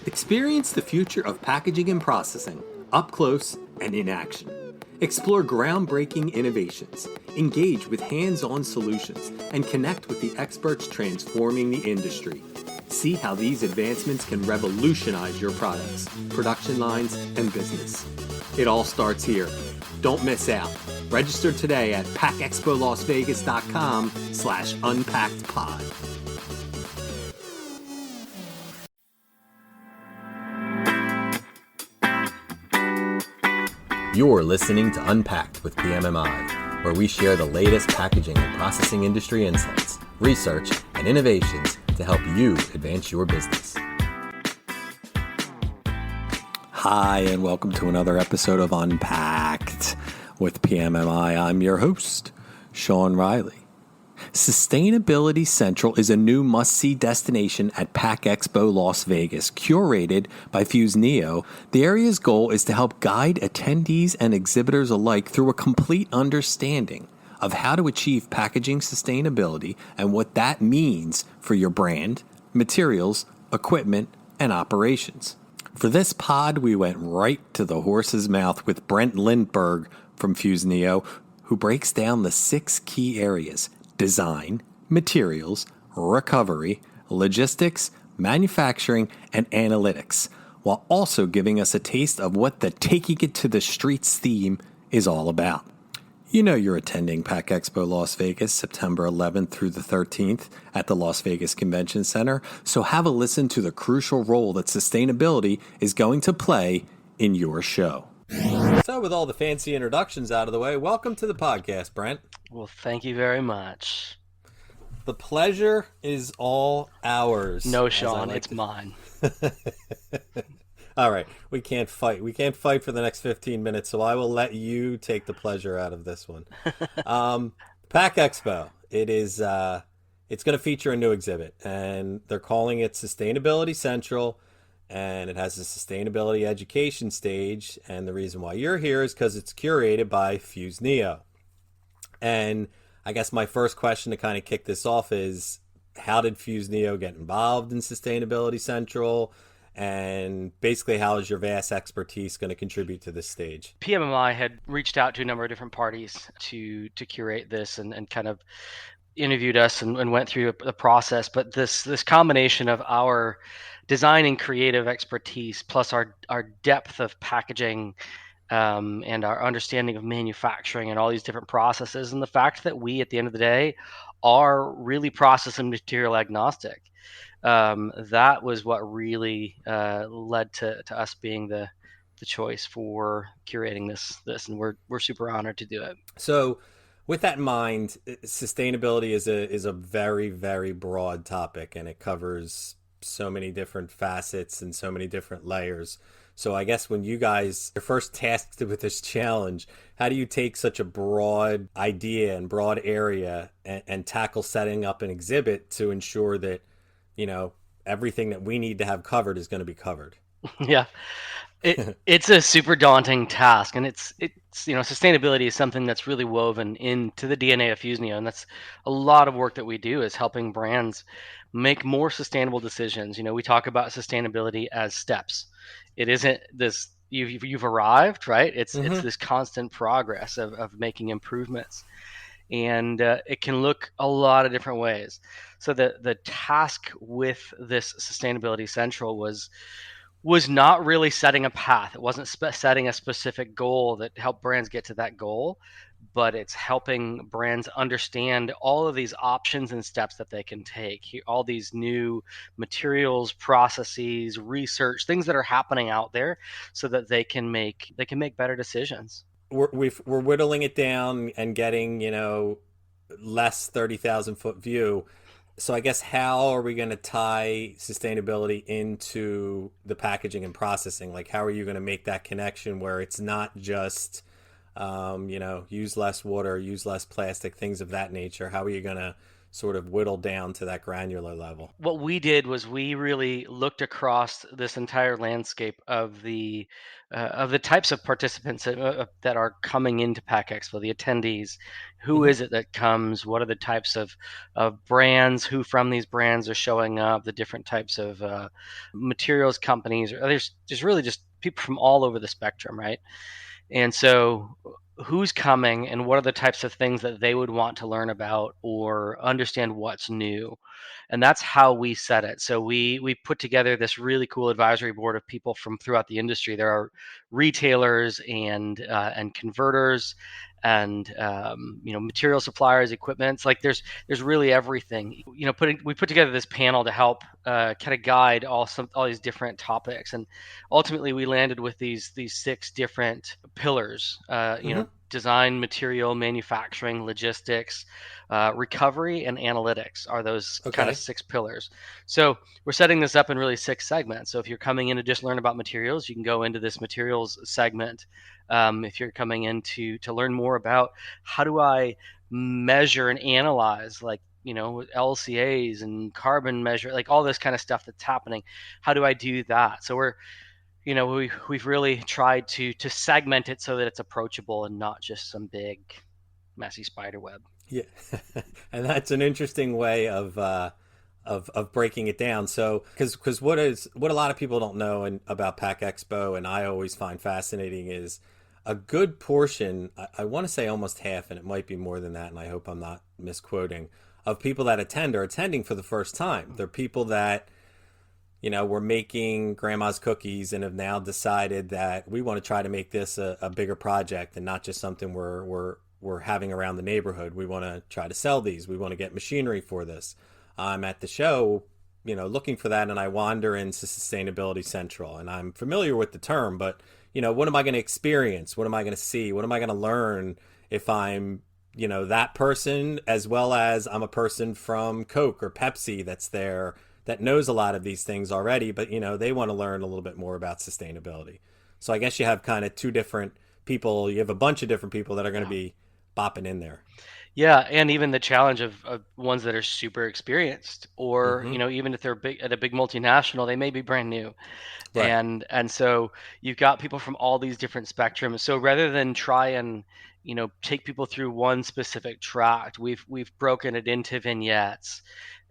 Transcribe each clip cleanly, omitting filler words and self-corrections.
Experience the future of packaging and processing up close and in action. Explore groundbreaking innovations, engage with hands-on solutions, and connect with the experts transforming the industry. See how these advancements can revolutionize your products, production lines, and business. It all starts here. Don't miss out. Register today at packexpolasvegas.com/unpackedpod. You're listening to Unpacked with PMMI, where we share the latest packaging and processing industry insights, research, and innovations to help you advance your business. Hi, and welcome to another episode of Unpacked with PMMI. I'm your host, Sean Riley. Sustainability Central is a new must-see destination at PACK EXPO Las Vegas, curated by Fuseneo. The area's goal is to help guide attendees and exhibitors alike through a complete understanding of how to achieve packaging sustainability and what that means for your brand, materials, equipment, and operations. For this pod, we went right to the horse's mouth with Brent Lindberg from Fuseneo, who breaks down the 6 key areas: design, materials, recovery, logistics, manufacturing, and analytics, while also giving us a taste of what the Taking It to the Streets theme is all about. You know you're attending PACK EXPO Las Vegas September 11th through the 13th at the Las Vegas Convention Center, so have a listen to the crucial role that sustainability is going to play in your show. So with all the fancy introductions out of the way, welcome to the podcast, Brent. Well, thank you very much. The pleasure is all ours. No, Sean, it's mine. All right, we can't fight. We can't fight for the next 15 minutes, so I will let you take the pleasure out of this one. PACK EXPO. It's going to feature a new exhibit, and they're calling it Sustainability Central. And it has a sustainability education stage. And the reason why you're here is because it's curated by Fuseneo. And I guess my first question to kind of kick this off is, how did Fuseneo get involved in Sustainability Central? And basically, how is your vast expertise going to contribute to this stage? PMMI had reached out to a number of different parties to curate this and kind of interviewed us and went through the process. But this combination of our design and creative expertise, plus our depth of packaging and our understanding of manufacturing and all these different processes, and the fact that we, at the end of the day, are really process and material agnostic. That was what really led to us being the choice for curating this, and we're super honored to do it. So, with that in mind, sustainability is a very, very broad topic, and it covers so many different facets and so many different layers. So I guess when you guys are first tasked with this challenge, how do you take such a broad idea and broad area and tackle setting up an exhibit to ensure that, you know, everything that we need to have covered is going to be covered? Yeah. It's a super daunting task, and it's sustainability is something that's really woven into the DNA of Fuseneo, and that's a lot of work that we do is helping brands make more sustainable decisions. You know, we talk about sustainability as steps. It isn't this you've arrived, right? It's this constant progress of making improvements, and it can look a lot of different ways. So the task with this Sustainability Central was not really setting a path. It wasn't setting a specific goal that helped brands get to that goal, but it's helping brands understand all of these options and steps that they can take, all these new materials, processes, research, things that are happening out there, so that they can make better decisions. We're whittling it down and getting, less 30,000 foot view. So I guess, how are we going to tie sustainability into the packaging and processing? Like, how are you going to make that connection where it's not just, use less water, use less plastic, things of that nature? How are you going to sort of whittled down to that granular level? What we did was we really looked across this entire landscape of the types of participants that are coming into PACK Expo, the attendees. Who Hmm. is it that comes? What are the types of brands? Who from these brands are showing up? The different types of materials companies. There's really just people from all over the spectrum, right? And so, who's coming, and what are the types of things that they would want to learn about or understand what's new? And that's how we set it. So we put together this really cool advisory board of people from throughout the industry. There are retailers and converters and material suppliers, equipments. Like there's really everything. We put together this panel to help kind of guide all these different topics, and ultimately we landed with these six different pillars. Hmm. Design, material, manufacturing, logistics, recovery, and analytics are those kind of Okay. six pillars. So we're setting this up in really six segments. So if you're coming in to just learn about materials, you can go into this materials segment. If you're coming in to learn more about how do I measure and analyze, like LCAs and carbon measure, like all this kind of stuff that's happening, how do I do that? So we've really tried to segment it so that it's approachable and not just some big messy spider web. Yeah, and that's an interesting way of breaking it down. So, because what a lot of people don't know about Pack Expo, and I always find fascinating, is a good portion. I want to say almost half, and it might be more than that. And I hope I'm not misquoting. Of people that attend are attending for the first time. They're people that were making grandma's cookies and have now decided that we want to try to make this a bigger project and not just something we're having around the neighborhood. We want to try to sell these. We want to get machinery for this. I'm at the show, looking for that, and I wander into Sustainability Central, and I'm familiar with the term, but what am I going to experience? What am I going to see? What am I going to learn if I'm that person, as well as I'm a person from Coke or Pepsi that's there that knows a lot of these things already, but they want to learn a little bit more about sustainability. So I guess you have kind of two different people. You have a bunch of different people that are going to Yeah. be bopping in there. Yeah, and even the challenge of ones that are super experienced, or Hmm. even if they're big at a big multinational, they may be brand new, Right. and so you've got people from all these different spectrums. So rather than try and take people through one specific tract, we've broken it into vignettes,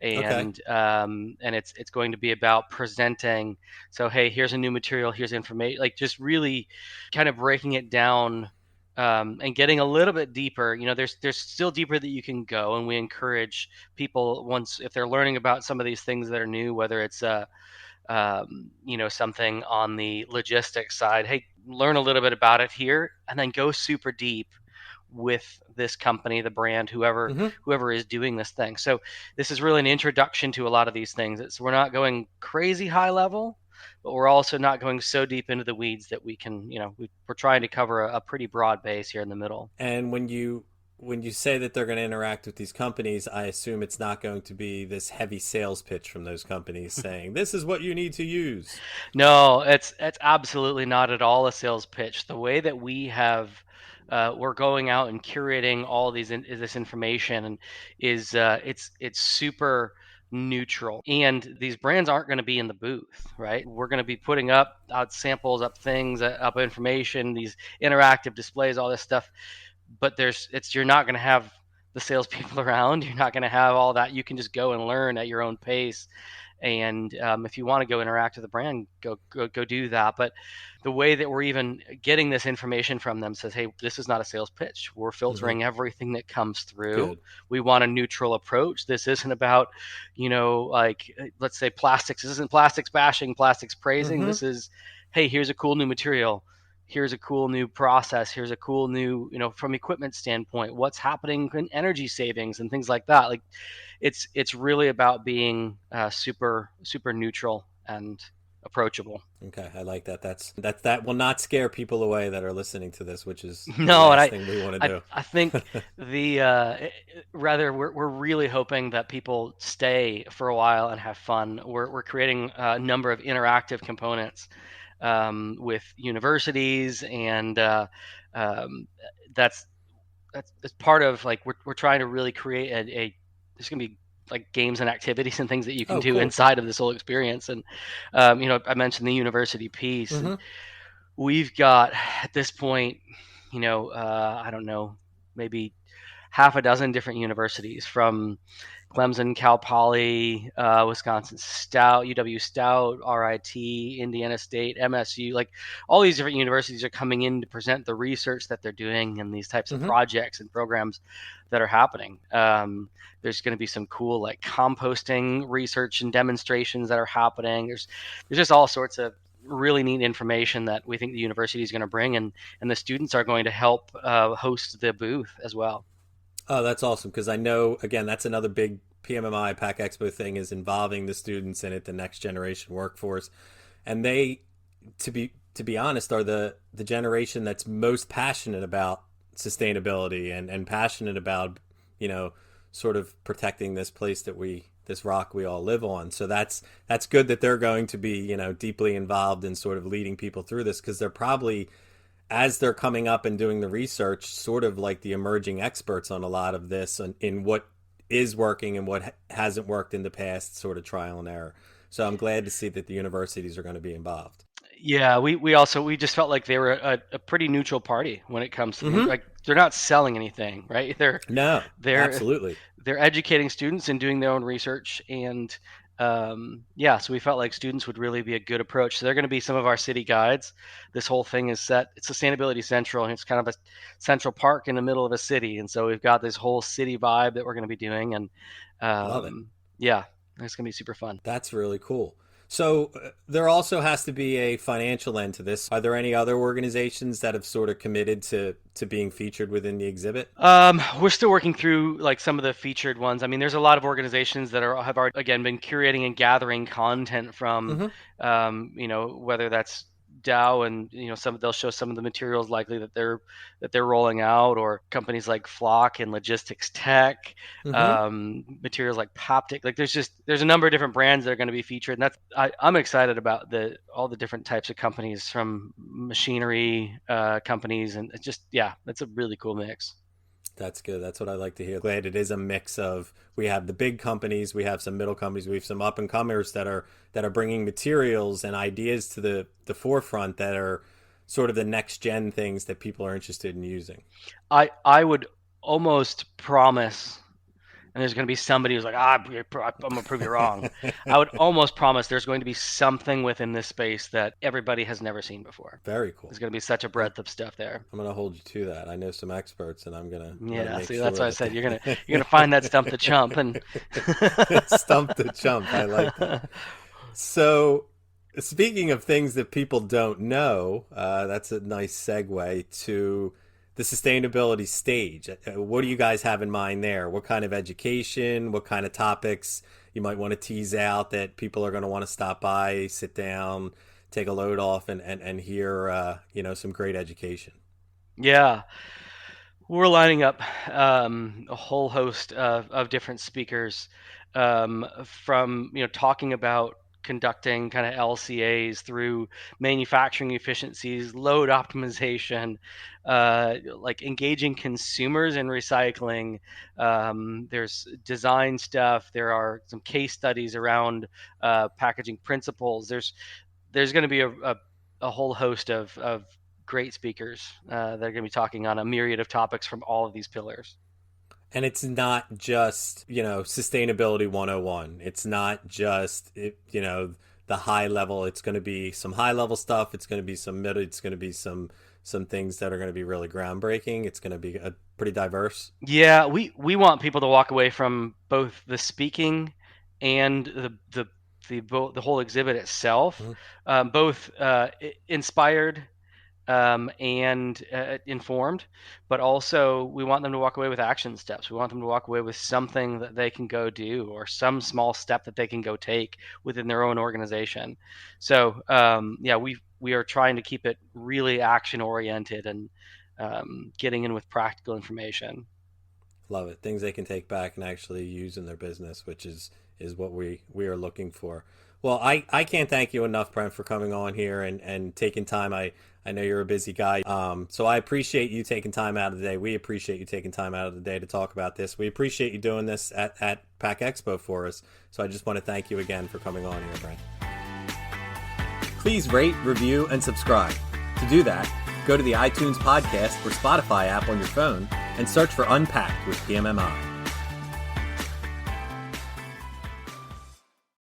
Okay. and it's going to be about presenting. So hey, here's a new material, here's information, like just really kind of breaking it down, and getting a little bit deeper. There's still deeper that you can go, and we encourage people, once if they're learning about some of these things that are new, whether it's something on the logistics side, hey, learn a little bit about it here, and then go super deep with this company, the brand, whoever Hmm. whoever is doing this thing. So this is really an introduction to a lot of these things. We're not going crazy high level, but we're also not going so deep into the weeds that we can, we're trying to cover a pretty broad base here in the middle. And when you say that they're going to interact with these companies, I assume it's not going to be this heavy sales pitch from those companies saying this is what you need to use. No, it's absolutely not at all a sales pitch. The way that we're going out and curating all this information, and is it's super neutral. And these brands aren't going to be in the booth, right? We're going to be putting up out samples, up things, up information, these interactive displays, all this stuff. But you're not going to have the salespeople around. You're not going to have all that. You can just go and learn at your own pace, and if you want to go interact with the brand, go do that. But the way that we're even getting this information from them says, hey, this is not a sales pitch. We're Hmm. filtering everything that comes through. Good. We want a neutral approach. This isn't about, like, let's say plastics. This isn't plastics bashing, plastics praising. Hmm. This is, hey, here's a cool new material, here's a cool new process, here's a cool new, from equipment standpoint, what's happening in energy savings and things like that. Like, it's really about being super neutral and approachable. Okay, I like that. That will not scare people away that are listening to this, which is the No, and last I thing we want I, to I think the rather we're really hoping that people stay for a while and have fun. We're creating a number of interactive components, with universities, and um, that's that's part of, like, we're trying to really create there's going to be like games and activities and things that you can Oh, do cool. inside of this whole experience. And I mentioned the university piece, and Mm-hmm. we've got at this point, I don't know, maybe half a dozen different universities from Clemson, Cal Poly, Wisconsin Stout, UW Stout, RIT, Indiana State, MSU. Like all these different universities are coming in to present the research that they're doing and these types of Mm-hmm. projects and programs that are happening. There's going to be some cool like composting research and demonstrations that are happening. There's just all sorts of really neat information that we think the university is going to bring, and the students are going to help host the booth as well. Oh, that's awesome because I know again that's another big PMMI Pack Expo thing is involving the students in it, the next generation workforce, and they, to be honest, are the generation that's most passionate about sustainability and passionate about you know sort of protecting this place that this rock we all live on. So that's good that they're going to be deeply involved in sort of leading people through this because they're probably as they're coming up and doing the research, sort of like the emerging experts on a lot of this and in what is working and what hasn't worked in the past, sort of trial and error. So I'm glad to see that the universities are going to be involved. Yeah, we just felt like they were a pretty neutral party when it comes to Mm-hmm. like they're not selling anything, right? No, They're absolutely. they're educating students and doing their own research, and yeah, so we felt like students would really be a good approach. So they're going to be some of our city guides. This whole thing is set. It's Sustainability Central, and it's kind of a central park in the middle of a city, and so we've got this whole city vibe that we're going to be doing, and Love it. yeah, it's going to be super fun. That's really cool. So there also has to be a financial end to this. Are there any other organizations that have sort of committed to being featured within the exhibit? We're still working through like some of the featured ones. I mean, there's a lot of organizations that have already again been curating and gathering content from, Mm-hmm. whether that's Dow and they'll show some of the materials likely that they're rolling out, or companies like Flock and Logistics Tech, Mm-hmm. materials like Poptic. Like there's a number of different brands that are going to be featured, and I'm excited about all the different types of companies from machinery companies, and it's just yeah, that's a really cool mix. That's good. That's what I like to hear. Glad it is a mix of we have the big companies, we have some middle companies, we have some up and comers that are bringing materials and ideas to the forefront that are sort of the next gen things that people are interested in using. I would almost promise, and there's going to be somebody who's like, I'm going to prove you wrong. I would almost promise there's going to be something within this space that everybody has never seen before. Very cool. There's going to be such a I'm, breadth of stuff there. I'm gonna hold you to that. I know some experts, and I'm gonna Yeah, make see, that's sure why I that said they you're gonna find that stump the chump, and stump the chump. I like that. So, speaking of things that people don't know, that's a nice segue to the sustainability stage. What do you guys have in mind there? What kind of education? What kind of topics you might want to tease out that people are going to want to stop by, sit down, take a load off, and hear some great education. yeah, we're lining up a whole host of different speakers, from talking about conducting kind of LCAs through manufacturing efficiencies, load optimization, like engaging consumers in recycling. There's design stuff. There are some case studies around packaging principles. There's going to be a whole host of great speakers that are going to be talking on a myriad of topics from all of these pillars. And it's not just sustainability 101. It's not just the high level. It's going to be some high level stuff. It's going to be some middle. It's going to be some things that are going to be really groundbreaking. It's going to be pretty diverse. Yeah, we want people to walk away from both the speaking and the whole exhibit itself, Mm-hmm. both inspired and informed, but also we want them to walk away with action steps. We want them to walk away with something that they can go do, or some small step that they can go take within their own organization. So yeah, we are trying to keep it really action oriented and getting in with practical information. Love it. Things they can take back and actually use in their business, which is what we are looking for. Well, I can't thank you enough, Brent, for coming on here and taking time. I know you're a busy guy. So I appreciate you taking time out of the day. We appreciate you taking time out of the day to talk about this. We appreciate you doing this at PACK EXPO for us. So I just want to thank you again for coming on here, Brent. Please rate, review, and subscribe. To do that, go to the iTunes podcast or Spotify app on your phone and search for Unpacked with PMMI.